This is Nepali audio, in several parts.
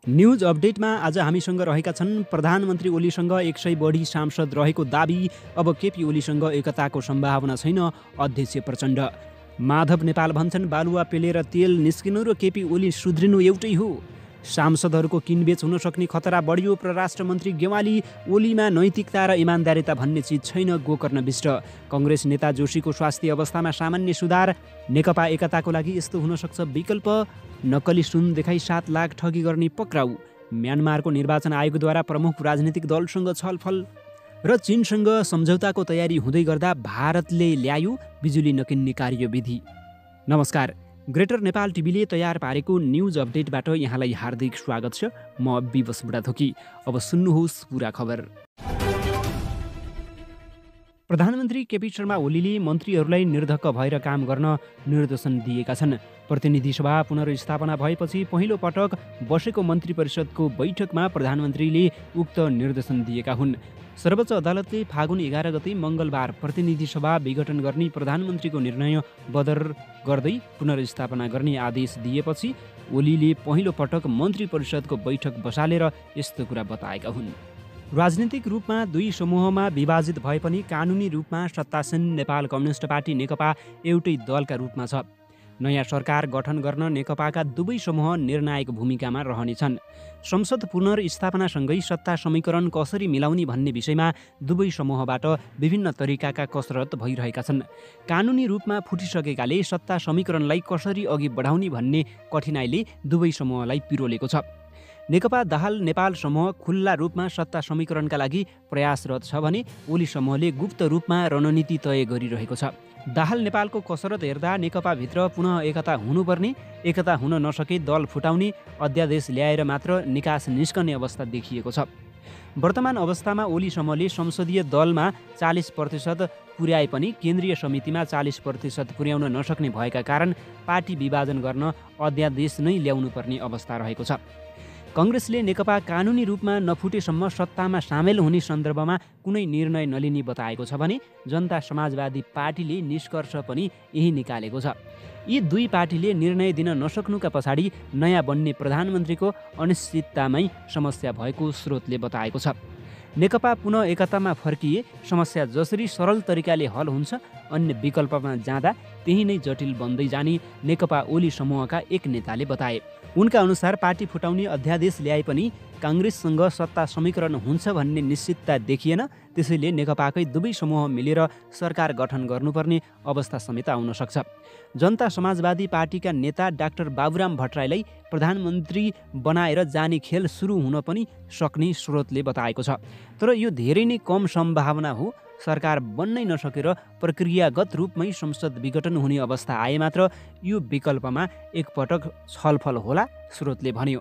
न्युज अपडेटमा आज हामीसँग रहेका छन् प्रधानमन्त्री ओलीसँग 100 बढी सांसद रहेको दाबी, अब केपी ओलीसँग एकताको सम्भावना छैन, अध्यक्ष प्रचण्ड। माधव नेपाल भन्छन् बालुवा पेलेर तेल निस्किनु र केपी ओली सुध्रिनु एउटै हो। सांसदहरूको किनबेच हुन सक्ने खतरा बढ्यो, परराष्ट्र मन्त्री गेवाली। ओलीमा नैतिकता र इमान्दारिता भन्ने चिज छैन, गोकर्ण विष्ट। कङ्ग्रेस नेता जोशीको स्वास्थ्य अवस्थामा सामान्य सुधार। नेकपा एकताको लागि यस्तो हुन सक्छ विकल्प। नक्कली सुन देखाई 7 लाख ठगी गर्ने पक्राउ। म्यानमारको निर्वाचन आयोगद्वारा प्रमुख राजनीतिक दलसँग छलफल। र चीनसँग सम्झौताको तयारी हुँदै गर्दा भारतले ल्यायो बिजुली नकिन्ने कार्यविधि। नमस्कार, ग्रेटर नेपाल टिभीले तयार पारेको न्युज अपडेटबाट यहाँलाई हार्दिक स्वागत छ। म विवश बुढाथोकी। अब सुन्नुहोस् पुरा खबर। प्रधानमन्त्री केपी शर्मा ओलीले मन्त्रीहरूलाई निर्धक्क भएर काम गर्न निर्देशन दिएका छन्। प्रतिनिधि सभा पुनर्स्थापना भएपछि पहिलो पटक बसेको मन्त्री परिषदको बैठकमा प्रधानमन्त्रीले उक्त निर्देशन दिएका हुन्। सर्वोच्च अदालतले फागुन 11 गते मङ्गलबार प्रतिनिधि सभा विघटन गर्ने प्रधानमन्त्रीको निर्णय बदर गर्दै पुनर्स्थापना गर्ने आदेश दिएपछि ओलीले पहिलो पटक मन्त्री परिषदको बैठक बसालेर यस्तो कुरा बताएका हुन्। राजनीतिक रूपमा दुई समूहमा विभाजित भए पनि कानुनी रूपमा सत्तासीन नेपाल कम्युनिस्ट पार्टी नेकपा एउटै दलका रूपमा छ। नयाँ सरकार गठन गर्न नेकपाका दुवै समूह निर्णायक भूमिकामा रहनेछन्। संसद पुनर्स्थापनासँगै सत्ता समीकरण कसरी मिलाउने भन्ने विषयमा दुवै समूहबाट विभिन्न तरिकाका कसरत भइरहेका छन्। कानुनी रूपमा फुटिसकेकाले सत्ता समीकरणलाई कसरी अघि बढाउने भन्ने कठिनाइले दुवै समूहलाई पिरोलेको छ। नेकपा दाहाल नेपाल समूह खुल्ला रूपमा सत्ता समीकरणका लागि प्रयासरत छ भने ओली समूहले गुप्त रूपमा रणनीति तय गरिरहेको छ। दाहाल नेपालको कसरत हेर्दा नेकपाभित्र पुनः एकता हुनुपर्ने, एकता हुन नसके दल फुटाउने, अध्यादेश ल्याएर मात्र निकास निस्कने अवस्था देखिएको छ। वर्तमान अवस्थामा ओली समूहले संसदीय दलमा 40% पुर्याए पनि केन्द्रीय समितिमा 40% पुर्याउन नसक्ने भएका कारण पार्टी विभाजन गर्न अध्यादेश नै ल्याउनुपर्ने अवस्था रहेको छ। कङ्ग्रेसले नेकपा कानुनी रूपमा नफुटेसम्म सत्तामा सामेल हुने सन्दर्भमा कुनै निर्णय नलिने बताएको छ भने जनता समाजवादी पार्टीले निष्कर्ष पनि यही निकालेको छ। यी दुई पार्टीले निर्णय दिन नसक्नुका पछाडि नयाँ बन्ने प्रधानमन्त्रीको अनिश्चिततामै समस्या भएको स्रोतले बताएको छ। नेकपा पुनः एकतामा फर्किए समस्या जसरी सरल तरिकाले हल हुन्छ, अन्य विकल्पमा जाँदा त्यही नै जटिल बन्दै जाने नेकपा ओली समूहका एक नेताले बताए। उनका अनुसार पार्टी फुटाउने अध्यादेश ल्याए पनि काङ्ग्रेससँग सत्ता समीकरण हुन्छ भन्ने निश्चितता देखिएन। त्यसैले नेकपाकै दुवै समूह मिलेर सरकार गठन गर्नुपर्ने अवस्था समेत आउन सक्छ। जनता समाजवादी पार्टीका नेता डाक्टर बाबुराम भट्टराईलाई प्रधानमन्त्री बनाएर जाने खेल सुरु हुन पनि सक्ने स्रोतले बताएको छ। तर यो धेरै नै कम सम्भावना हो। सरकार बन्नै नसकेर प्रक्रियागत रूपमै संसद विघटन हुने अवस्था आए मात्र यो विकल्पमा एकपटक छलफल होला, स्रोतले भन्यो।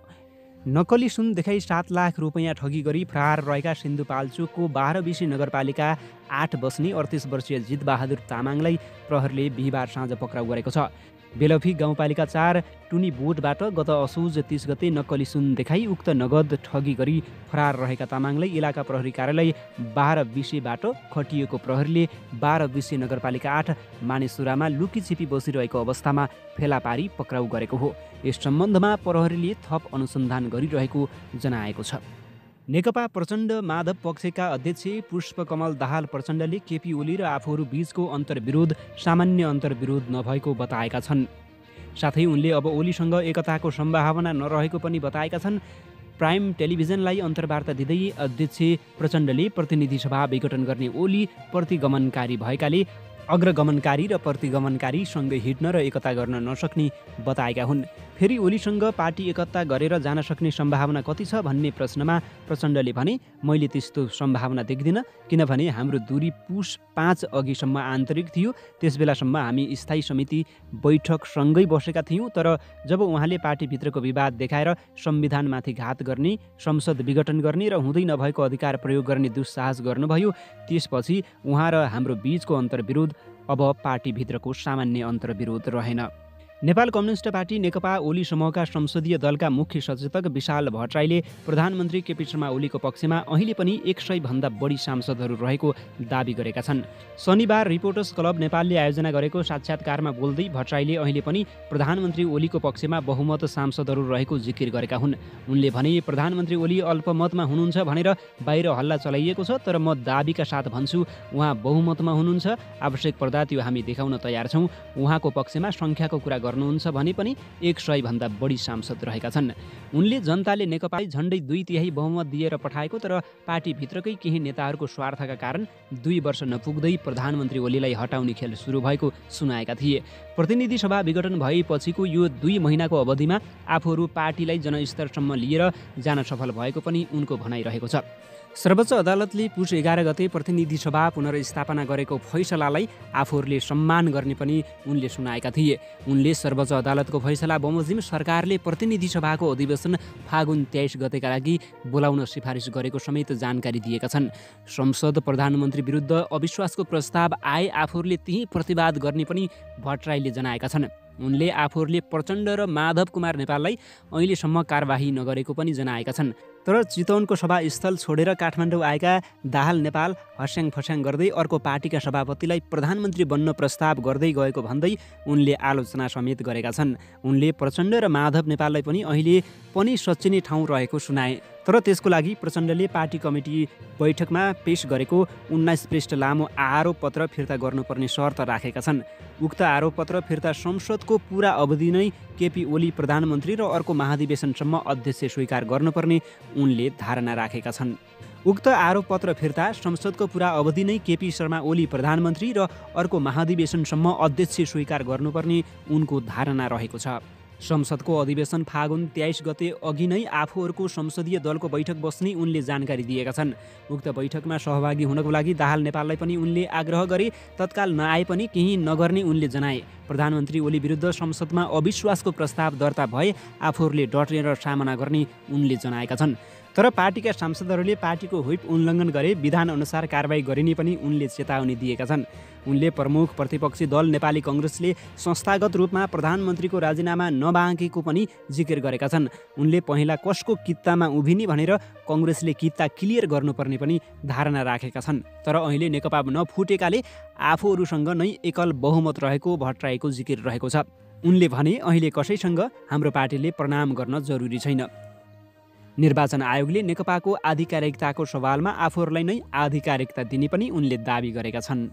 नक्कली सुन देखाई 7 लाख रुपैयाँ ठगी गरी फरार रहेका सिन्धुपाल्चोकको 12 बिसी नगरपालिका 8 बस्ने 38 वर्षीय जितबहादुर तामाङलाई प्रहरीले बिहिबार साँझ पक्राउ गरेको छ। बेलफी गाउँपालिका 4 टुनी बोटबाट गत असोज 30 गते नक्कली सुन देखाई उक्त नगद ठगी गरी फरार रहेका तामाङलाई इलाका प्रहरी कार्यालय 12 बिसेबाट खटिएको प्रहरीले 12 बिसे नगरपालिका 8 मानेसुरामा लुकीछिपी बसिरहेको अवस्थामा फेला पारी पक्राउ गरेको हो। यस सम्बन्धमा प्रहरीले थप अनुसन्धान गरिरहेको जनाएको छ। नेकपा प्रचण्ड माधव पक्षका अध्यक्ष पुष्पकमल दाहाल प्रचण्डले केपी ओली र आफूहरू बीचको अन्तर्विरोध सामान्य अन्तर्विरोध नभएको बताएका छन्। साथै उनले अब ओलीसँग एकताको सम्भावना नरहेको पनि बताएका छन्। प्राइम टेलिभिजनलाई अन्तर्वार्ता दिँदै अध्यक्ष प्रचण्डले प्रतिनिधि सभा विघटन गर्ने ओली प्रतिगमनकारी भएकाले अग्रगमनकारी र प्रतिगमनकारी सँगै हिँड्न र एकता गर्न नसक्ने बताएका हुन्। फेरि ओलीसँग पार्टी एकता गरेर जान सक्ने सम्भावना कति छ भन्ने प्रश्नमा प्रचण्डले भने, मैले त्यस्तो सम्भावना देख्दिनँ, किनभने हाम्रो दूरी पुस 5 अघिसम्म आन्तरिक थियो। त्यसबेलासम्म हामी स्थायी समिति बैठकसँगै बसेका थियौँ। तर जब उहाँले पार्टीभित्रको विवाद देखाएर संविधानमाथि घात गर्ने, संसद विघटन गर्ने र हुँदै नभएको अधिकार प्रयोग गर्ने दुस्साहस गर्नुभयो, त्यसपछि उहाँ र हाम्रो बीचको अन्तर्विरोध अब पार्टीभित्रको सामान्य अन्तर्विरोध रहेन। नेपाल कम्युनिस्ट पार्टी नेकपा ओली समूहका संसदीय दलका मुख्य सचेतक विशाल भट्टराईले प्रधानमन्त्री केपी शर्मा ओलीको पक्षमा अहिले पनि 100 भन्दा बढी सांसदहरू रहेको दाबी गरेका छन्। शनिबार रिपोर्टर्स क्लब नेपालले आयोजना गरेको साक्षात्कारमा बोल्दै भट्टराईले अहिले पनि प्रधानमन्त्री ओलीको पक्षमा बहुमत सांसदहरू रहेको जिकिर गरेका हुन्। उनले भने प्रधानमन्त्री ओली अल्पमतमा हुनुहुन्छ भनेर बाहिर हल्ला चलाइएको छ, तर म दाबीका साथ भन्छु उहाँ बहुमतमा हुनुहुन्छ। आवश्यक पर्दा त्यो हामी देखाउन तयार छौँ। उहाँको पक्षमा सङ्ख्याको कुरा गर्नुहुन्छ भने पनि 100 भन्दा बढी सांसद रहेका छन्। उनले जनताले नेकपालाई झन्डै 2/3 बहुमत दिएर पठाएको, तर पार्टीभित्रकै केही नेताहरूको स्वार्थका कारण 2 वर्ष नपुग्दै प्रधानमन्त्री ओलीलाई हटाउने खेल सुरु भएको सुनाएका थिए। प्रतिनिधि सभा विघटन भएपछिको यो 2 महिनाको अवधिमा आफूहरू पार्टीलाई जनस्तरसम्म लिएर जान सफल भएको पनि उनको भनाइरहेको छ। सर्वोच्च अदालतले पुस 11 गते प्रतिनिधि सभा पुनर्स्थापना गरेको फैसलालाई आफूहरूले सम्मान गर्ने पनि उनले सुनाएका थिए। उनले सर्वोच्च अदालतको फैसला बमोजिम सरकारले प्रतिनिधि सभाको अधिवेशन फागुन 23 गतेका लागि बोलाउन सिफारिस गरेको समेत जानकारी दिएका छन्। संसद प्रधानमन्त्री विरुद्ध अविश्वासको प्रस्ताव आए आफूहरूले त्यही प्रतिवाद गर्ने पनि भट्टराईले जनाएका छन्। उनले आफूहरूले प्रचण्ड र माधव कुमार नेपाललाई अहिलेसम्म कारबाही नगरेको पनि जनाएका छन्। तर चितवनको सभास्थल छोडेर काठमाडौँ आएका दाहाल नेपाल हस्याङ फस्याङ गर्दै अर्को पार्टीका सभापतिलाई प्रधानमन्त्री बन्न प्रस्ताव गर्दै गएको भन्दै उनले आलोचना समेत गरेका छन्। उनले प्रचण्ड र माधव नेपाललाई पनि अहिले पनि सच्चिने ठाउँ रहेको सुनाए। तर त्यसको लागि प्रचण्डले पार्टी कमिटी बैठकमा पेश गरेको 19 पृष्ठ लामो आरोप पत्र फिर्ता गर्नुपर्ने शर्त राखेका छन्। उक्त आरोप पत्र फिर्ता संसदको पुरा अवधि नै केपी ओली प्रधानमन्त्री र अर्को महाधिवेशनसम्म अध्यक्ष स्वीकार गर्नुपर्ने उनले धारणा राखेका छन्। उक्त आरोप पत्र फिर्ता संसदको पुरा अवधि नै केपी शर्मा ओली प्रधानमन्त्री र अर्को महाधिवेशनसम्म अध्यक्ष स्वीकार गर्नुपर्ने उनको धारणा रहेको छ। संसदको अधिवेशन फागुन 23 गते अघि नै आफूहरूको संसदीय दलको बैठक बस्ने उनले जानकारी दिएका छन्। उक्त बैठकमा सहभागी हुनको लागि दाहाल नेपाललाई पनि उनले आग्रह गरे। तत्काल नआए पनि केही नगर्ने उनले जनाए। प्रधानमन्त्री ओली विरुद्ध संसदमा अविश्वासको प्रस्ताव दर्ता भए आफूहरूले डटेर सामना गर्ने उनले जनाएका छन्। तर पार्टीका सांसदहरूले पार्टीको व्हिप उल्लङ्घन गरे विधानअनुसार कारबाही गरिने पनि उनले चेतावनी दिएका छन्। उनले प्रमुख प्रतिपक्षी दल नेपाली कङ्ग्रेसले संस्थागत रूपमा प्रधानमन्त्रीको राजीनामा नबाँकेको पनि जिकिर गरेका छन्। उनले पहिला कसको कित्तामा उभिने भनेर कङ्ग्रेसले कित्ता क्लियर गर्नुपर्ने पनि धारणा राखेका छन्। तर अहिले नेकपा नफुटेकाले आफूहरूसँग नै एकल बहुमत रहेको भट्टराईको जिकिर रहेको छ। उनले भने अहिले कसैसँग हाम्रो पार्टीले प्रणाम गर्न जरुरी छैन। निर्वाचन आयोगले नेकपाको आधिकारिकताको सवालमा आफूहरूलाई नै आधिकारिकता दिने पनि उनले दाबी गरेका छन्।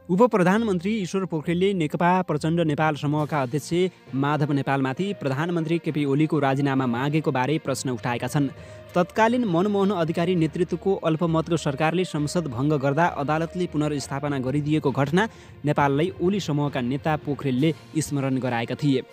उपप्रधानमन्त्री ईश्वर पोखरेलले नेकपा प्रचण्ड नेपाल समूहका अध्यक्ष माधव नेपालमाथि प्रधानमन्त्री केपी ओलीको राजीनामा मागेको बारे प्रश्न उठाएका छन्। तत्कालीन मनमोहन अधिकारी नेतृत्वको अल्पमतको सरकारले संसद भङ्ग गर्दा अदालतले पुनर्स्थापना गरिदिएको घटना नेपाललाई ओली समूहका नेता पोखरेलले स्मरण गराएका थिए।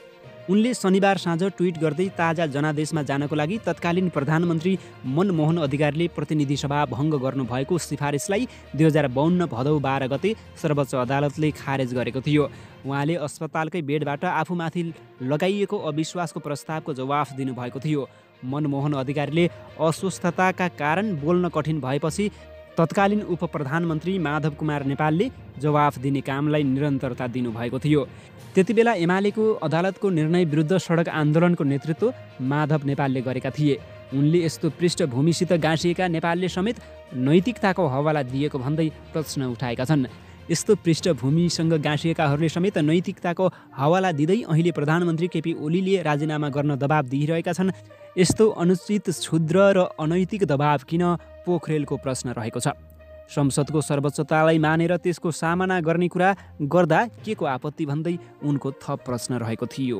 उनले शनिबार साँझ ट्विट गर्दै ताजा जनादेशमा जानको लागि तत्कालीन प्रधानमन्त्री मनमोहन अधिकारीले प्रतिनिधि सभा भङ्ग गर्नुभएको सिफारिसलाई 2052 भदौ 12 गते सर्वोच्च अदालतले खारेज गरेको थियो। उहाँले अस्पतालकै बेडबाट आफूमाथि लगाइएको अविश्वासको प्रस्तावको जवाफ दिनुभएको थियो। मनमोहन अधिकारीले अस्वस्थताका कारण बोल्न कठिन भएपछि तत्कालीन उपप्रधानमन्त्री माधव कुमार नेपालले जवाफ दिने कामलाई निरन्तरता दिनुभएको थियो। त्यतिबेला एमालेको अदालतको निर्णय विरुद्ध सडक आन्दोलनको नेतृत्व माधव नेपालले गरेका थिए। उनले यस्तो पृष्ठभूमिसित गाँसिएका नेपालले समेत नैतिकताको हवाला दिएको भन्दै प्रश्न उठाएका छन्। यस्तो पृष्ठभूमिसँग गाँसिएकाहरूले समेत नैतिकताको हवाला दिँदै अहिले प्रधानमन्त्री केपी ओलीले राजीनामा गर्न दबाब दिइरहेका छन्। यस्तो अनुचित क्षुद्र र अनैतिक दबाब किन, पोखरेलको प्रश्न रहेको छ। संसदको सर्वोच्चतालाई मानेर त्यसको सामना गर्ने कुरा गर्दा के को आपत्ति भन्दै उनको थप प्रश्न रहेको थियो।